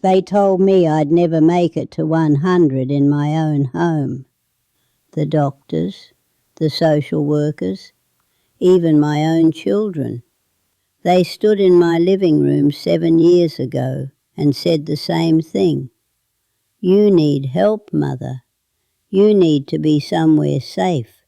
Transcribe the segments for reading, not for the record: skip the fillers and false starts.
They told me I'd never make it to 100 in my own home. The doctors, the social workers, even my own children. They stood in my living room 7 years ago and said the same thing. You need help, Mother. You need to be somewhere safe.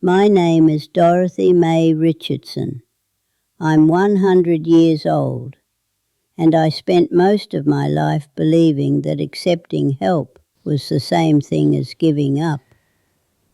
My name is Dorothy Mae Richardson. I'm 100 years old, and I spent most of my life believing that accepting help was the same thing as giving up,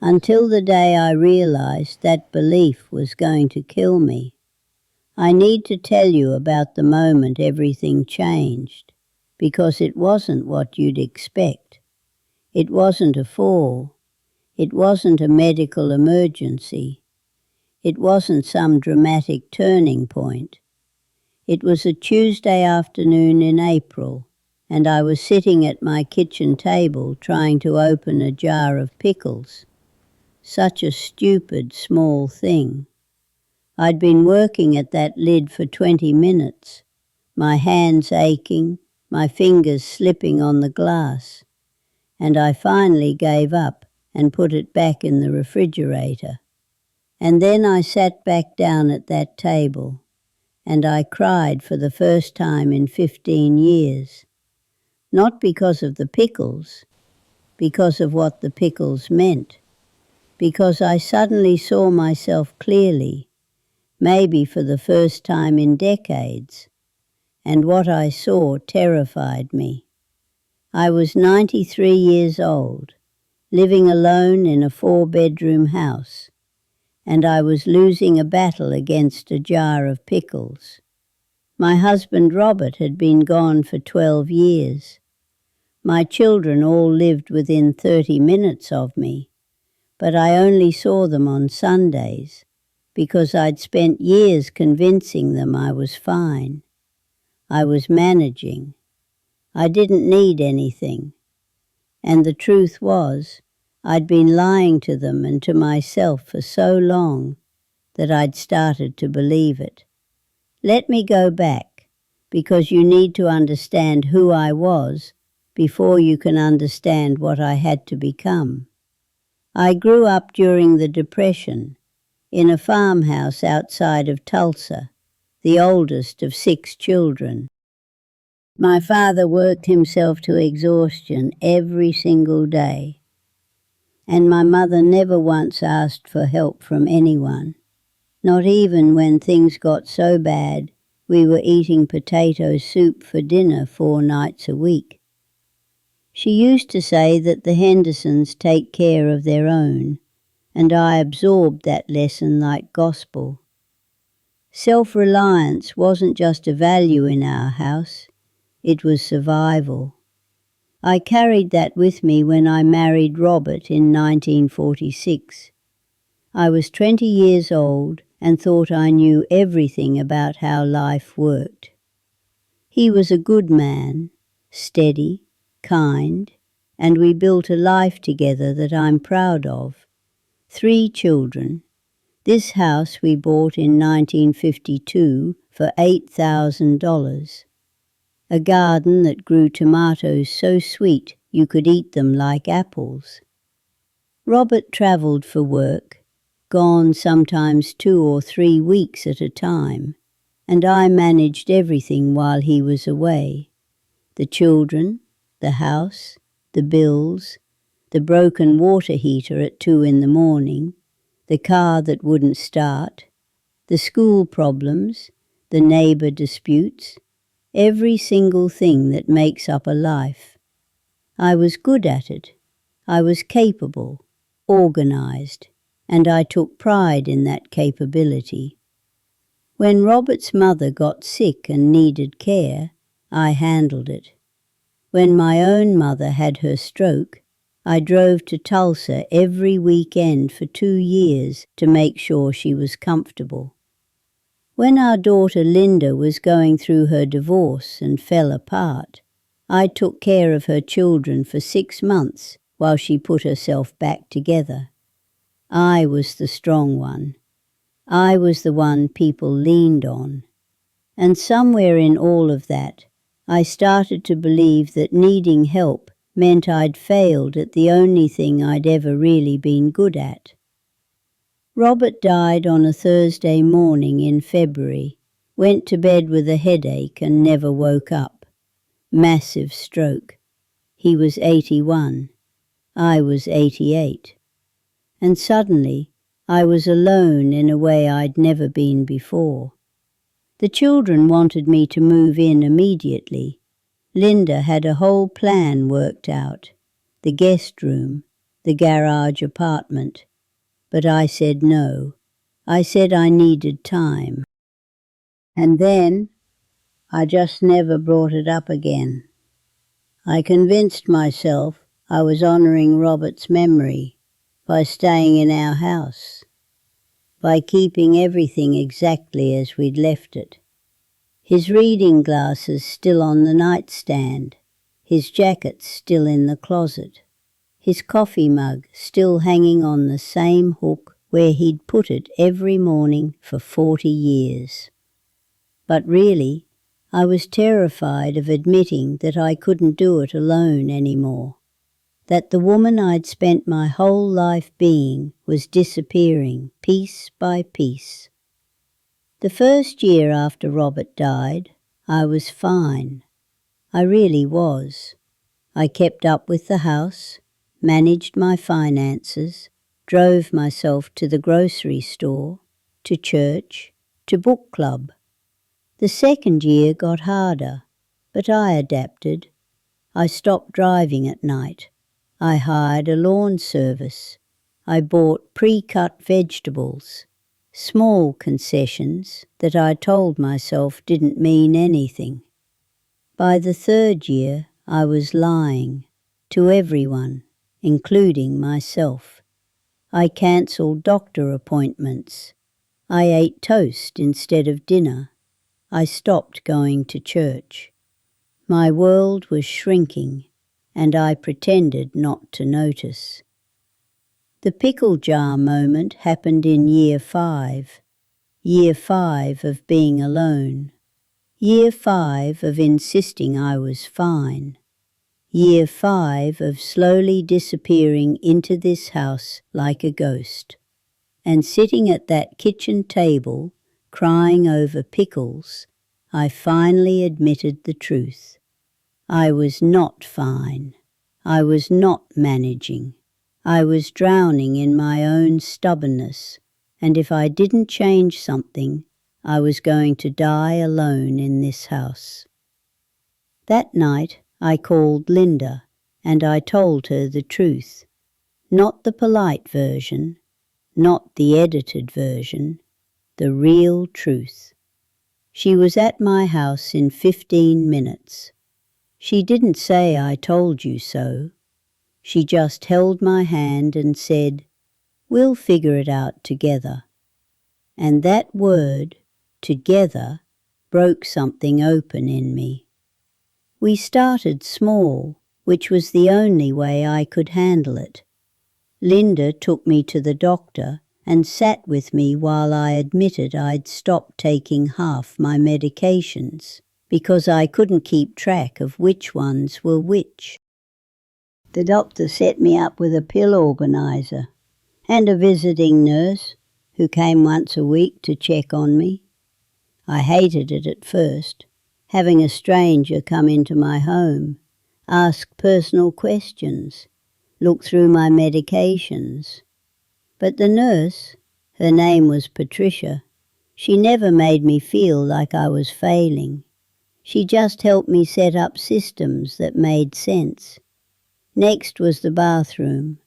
until the day I realized that belief was going to kill me. I need to tell you about the moment everything changed, because it wasn't what you'd expect. It wasn't a fall. It wasn't a medical emergency. It wasn't some dramatic turning point. It was a Tuesday afternoon in April, and I was sitting at my kitchen table trying to open a jar of pickles. Such a stupid, small thing. I'd been working at that lid for 20 minutes, my hands aching, my fingers slipping on the glass, and I finally gave up and put it back in the refrigerator. And then I sat back down at that table, and I cried for the first time in 15 years. Not because of the pickles, because of what the pickles meant. Because I suddenly saw myself clearly, maybe for the first time in decades, and what I saw terrified me. I was 93 years old, living alone in a 4-bedroom house, and I was losing a battle against a jar of pickles. My husband Robert had been gone for 12 years. My children all lived within 30 minutes of me, but I only saw them on Sundays because I'd spent years convincing them I was fine. I was managing. I didn't need anything. And the truth was, I'd been lying to them and to myself for so long that I'd started to believe it. Let me go back, because you need to understand who I was before you can understand what I had to become. I grew up during the Depression in a farmhouse outside of Tulsa, the oldest of 6 children. My father worked himself to exhaustion every single day, and my mother never once asked for help from anyone, not even when things got so bad we were eating potato soup for dinner 4 nights a week. She used to say that the Hendersons take care of their own, and I absorbed that lesson like gospel. Self-reliance wasn't just a value in our house, it was survival. I carried that with me when I married Robert in 1946. I was 20 years old and thought I knew everything about how life worked. He was a good man, steady, kind, and we built a life together that I'm proud of. 3 children. This house we bought in 1952 for $8,000. A garden that grew tomatoes so sweet you could eat them like apples. Robert travelled for work, gone sometimes 2 or 3 weeks at a time, and I managed everything while he was away. The children, the house, the bills, the broken water heater at 2 in the morning, the car that wouldn't start, the school problems, the neighbour disputes, every single thing that makes up a life. I was good at it. I was capable, organised, and I took pride in that capability. When Robert's mother got sick and needed care, I handled it. When my own mother had her stroke, I drove to Tulsa every weekend for 2 years to make sure she was comfortable. When our daughter Linda was going through her divorce and fell apart, I took care of her children for 6 months while she put herself back together. I was the strong one. I was the one people leaned on. And somewhere in all of that, I started to believe that needing help meant I'd failed at the only thing I'd ever really been good at. Robert died on a Thursday morning in February, went to bed with a headache and never woke up. Massive stroke. He was 81. I was 88. And suddenly I was alone in a way I'd never been before. The children wanted me to move in immediately. Linda had a whole plan worked out, the guest room, the garage apartment. But I said no. I said I needed time. And then I just never brought it up again. I convinced myself I was honouring Robert's memory by staying in our house, by keeping everything exactly as we'd left it. His reading glasses still on the nightstand, his jacket still in the closet, his coffee mug still hanging on the same hook where he'd put it every morning for 40 years. But really, I was terrified of admitting that I couldn't do it alone anymore, that the woman I'd spent my whole life being was disappearing piece by piece. The first year after Robert died, I was fine. I really was. I kept up with the house, managed my finances, drove myself to the grocery store, to church, to book club. The second year got harder, but I adapted. I stopped driving at night. I hired a lawn service. I bought pre-cut vegetables. Small concessions that I told myself didn't mean anything. By the third year, I was lying to everyone, including myself. I cancelled doctor appointments. I ate toast instead of dinner. I stopped going to church. My world was shrinking, and I pretended not to notice. The pickle jar moment happened in year 5 of being alone, year 5 of insisting I was fine, year 5 of slowly disappearing into this house like a ghost, and sitting at that kitchen table, crying over pickles, I finally admitted the truth. I was not fine. I was not managing. I was drowning in my own stubbornness, and if I didn't change something, I was going to die alone in this house. That night I called Linda, and I told her the truth. Not the polite version, not the edited version, the real truth. She was at my house in 15 minutes. She didn't say I told you so. She just held my hand and said, "We'll figure it out together." And that word, together, broke something open in me. We started small, which was the only way I could handle it. Linda took me to the doctor and sat with me while I admitted I'd stopped taking half my medications because I couldn't keep track of which ones were which. The doctor set me up with a pill organizer and a visiting nurse who came once a week to check on me. I hated it at first, having a stranger come into my home, ask personal questions, look through my medications. But the nurse, her name was Patricia, she never made me feel like I was failing. She just helped me set up systems that made sense. Next was the bathroom.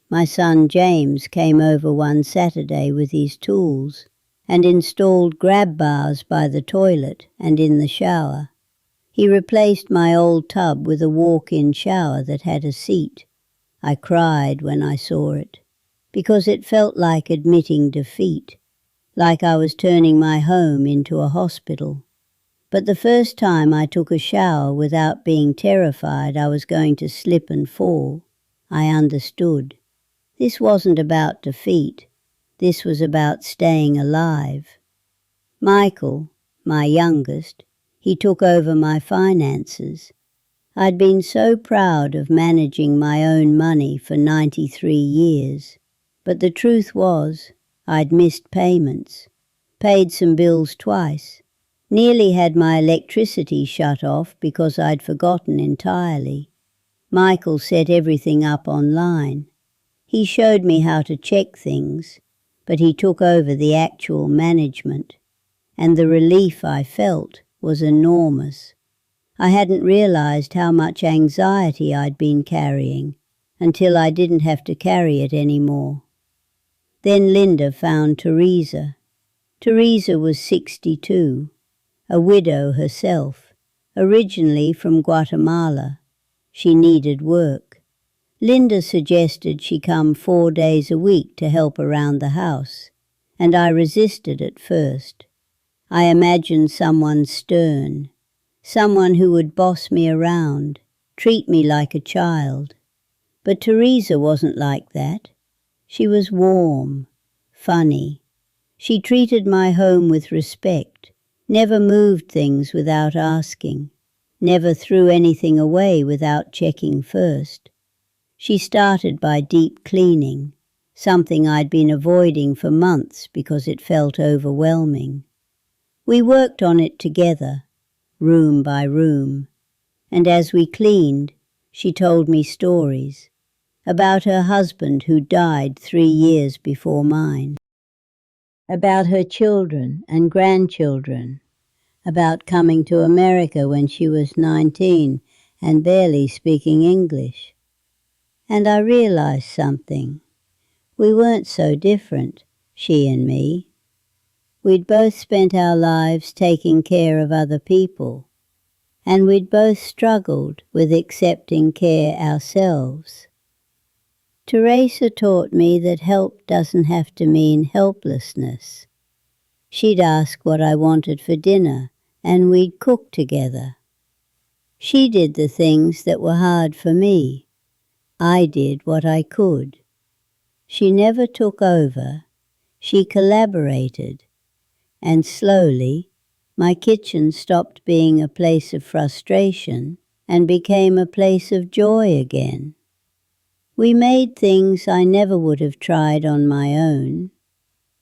My son James came over one Saturday with his tools and installed grab bars by the toilet and in the shower. He replaced my old tub with a walk-in shower that had a seat. I cried when I saw it, because it felt like admitting defeat, like I was turning my home into a hospital. But the first time I took a shower without being terrified I was going to slip and fall, I understood. This wasn't about defeat. This was about staying alive. Michael, my youngest, He took over my finances. I'd been so proud of managing my own money for 93 years, but the truth was I'd missed payments, paid some bills twice, nearly had my electricity shut off because I'd forgotten entirely. Michael set everything up online. He showed me how to check things, but he took over the actual management, and the relief I felt was enormous. I hadn't realized how much anxiety I'd been carrying until I didn't have to carry it anymore. Then Linda found Teresa. Teresa was 62, a widow herself, originally from Guatemala. She needed work. Linda suggested she come 4 days a week to help around the house, and I resisted at first. I imagined someone stern, someone who would boss me around, treat me like a child. But Teresa wasn't like that. She was warm, funny. She treated my home with respect, never moved things without asking, never threw anything away without checking first. She started by deep cleaning, something I'd been avoiding for months because it felt overwhelming. We worked on it together, room by room, and as we cleaned, she told me stories about her husband who died 3 years before mine, about her children and grandchildren, about coming to America when she was 19 and barely speaking English. And I realized something. We weren't so different, she and me. We'd both spent our lives taking care of other people, and we'd both struggled with accepting care ourselves. Teresa taught me that help doesn't have to mean helplessness. She'd ask what I wanted for dinner, and we'd cook together. She did the things that were hard for me. I did what I could. She never took over. She collaborated. And slowly, my kitchen stopped being a place of frustration and became a place of joy again. We made things I never would have tried on my own.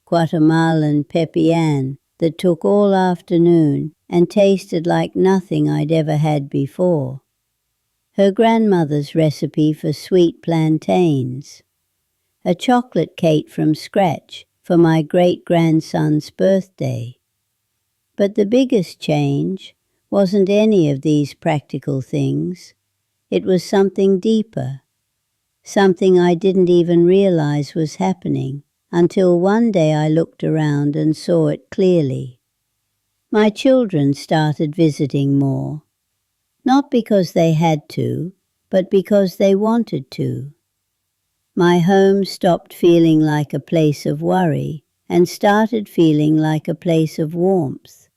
Guatemalan pepián that took all afternoon and tasted like nothing I'd ever had before. Her grandmother's recipe for sweet plantains. A chocolate cake from scratch for my great-grandson's birthday. But the biggest change wasn't any of these practical things. It was something deeper, something I didn't even realize was happening until one day I looked around and saw it clearly. My children started visiting more, not because they had to, but because they wanted to. My home stopped feeling like a place of worry and started feeling like a place of warmth.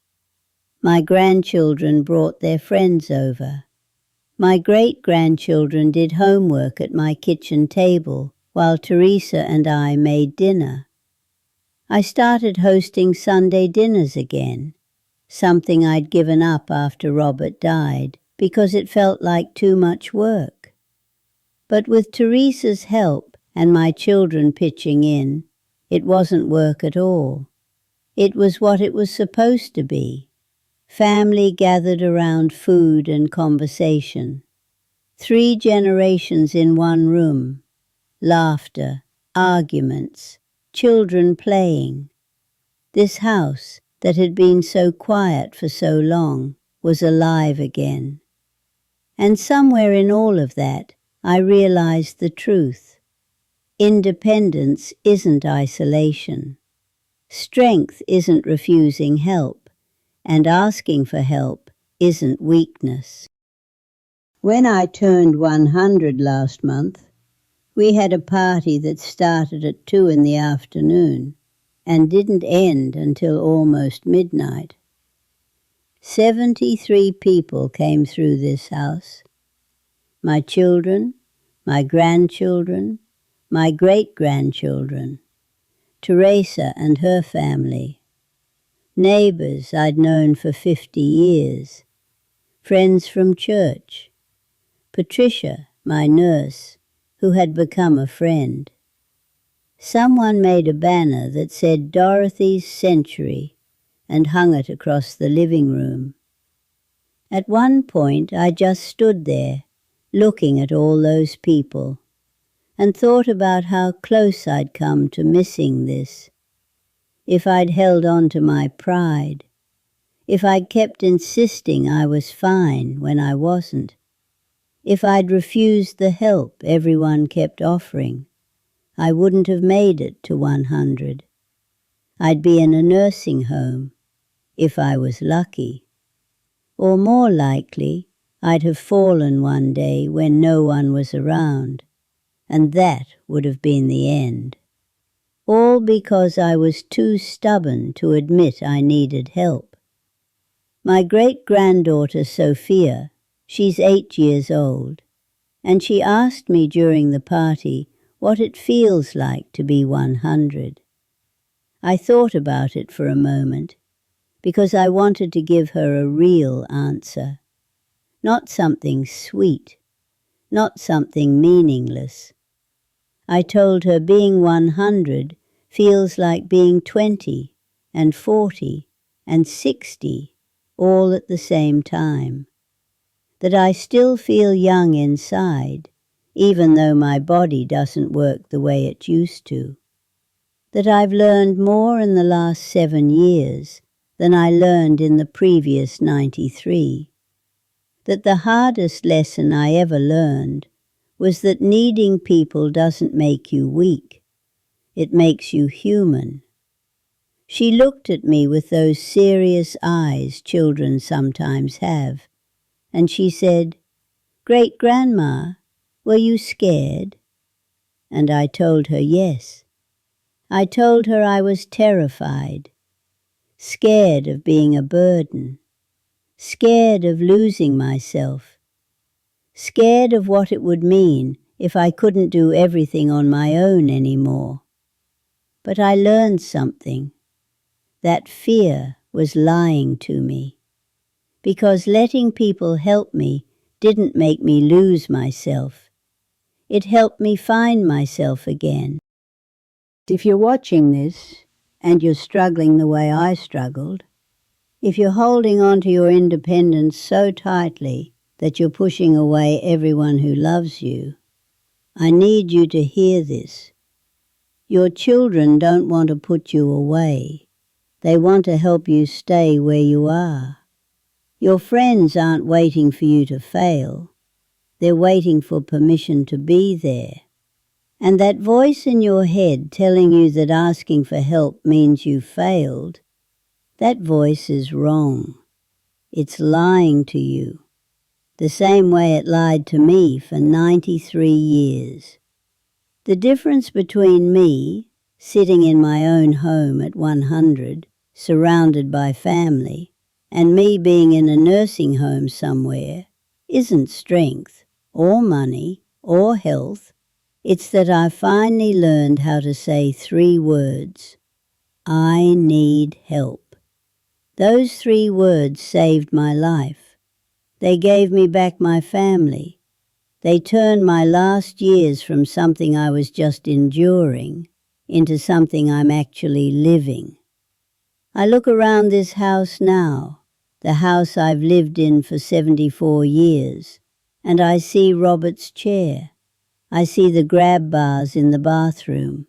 My grandchildren brought their friends over. My great-grandchildren did homework at my kitchen table while Teresa and I made dinner. I started hosting Sunday dinners again, something I'd given up after Robert died because it felt like too much work. But with Teresa's help and my children pitching in, it wasn't work at all. It was what it was supposed to be. Family gathered around food and conversation. 3 generations in one room. Laughter, arguments, children playing. This house that had been so quiet for so long was alive again. And somewhere in all of that, I realized the truth. Independence isn't isolation. Strength isn't refusing help, and asking for help isn't weakness. When I turned 100 last month, we had a party that started at 2 in the afternoon and didn't end until almost midnight. 73 people came through this house. My children, my grandchildren, my great-grandchildren, Teresa and her family, neighbours I'd known for 50 years, friends from church, Patricia, my nurse, who had become a friend. Someone made a banner that said Dorothy's Century and hung it across the living room. At one point I just stood there, looking at all those people, and thought about how close I'd come to missing this. If I'd held on to my pride, if I'd kept insisting I was fine when I wasn't, if I'd refused the help everyone kept offering, I wouldn't have made it to 100. I'd be in a nursing home, if I was lucky. Or more likely, I'd have fallen one day when no one was around, and that would have been the end. All because I was too stubborn to admit I needed help. My great-granddaughter Sophia, she's 8 years old, and she asked me during the party what it feels like to be 100. I thought about it for a moment, because I wanted to give her a real answer. Not something sweet, not something meaningless. I told her being 100 feels like being 20 and 40 and 60 all at the same time. That I still feel young inside, even though my body doesn't work the way it used to. That I've learned more in the last 7 years than I learned in the previous 93. That the hardest lesson I ever learned was that needing people doesn't make you weak. It makes you human. She looked at me with those serious eyes children sometimes have, and she said, "Great-grandma, were you scared?" And I told her yes. I told her I was terrified, scared of being a burden, scared of losing myself, scared of what it would mean if I couldn't do everything on my own anymore. But I learned something. That fear was lying to me, because letting people help me didn't make me lose myself. It helped me find myself again. If you're watching this, and you're struggling the way I struggled, if you're holding on to your independence so tightly that you're pushing away everyone who loves you, I need you to hear this. Your children don't want to put you away. They want to help you stay where you are. Your friends aren't waiting for you to fail. They're waiting for permission to be there. And that voice in your head telling you that asking for help means you failed, that voice is wrong. It's lying to you, the same way it lied to me for 93 years. The difference between me, sitting in my own home at 100, surrounded by family, and me being in a nursing home somewhere, isn't strength, or money, or health. It's that I finally learned how to say 3 words. I need help. Those 3 words saved my life. They gave me back my family. They turned my last years from something I was just enduring into something I'm actually living. I look around this house now, the house I've lived in for 74 years, and I see Robert's chair. I see the grab bars in the bathroom.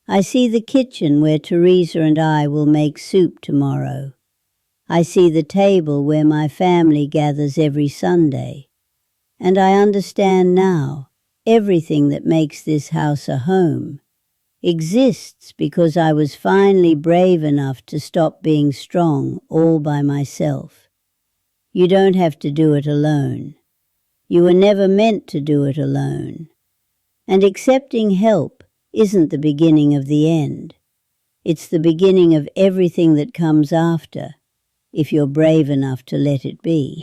I see the kitchen where Teresa and I will make soup tomorrow. I see the table where my family gathers every Sunday. And I understand now everything that makes this house a home exists because I was finally brave enough to stop being strong all by myself. You don't have to do it alone. You were never meant to do it alone. And accepting help isn't the beginning of the end. It's the beginning of everything that comes after, if you're brave enough to let it be.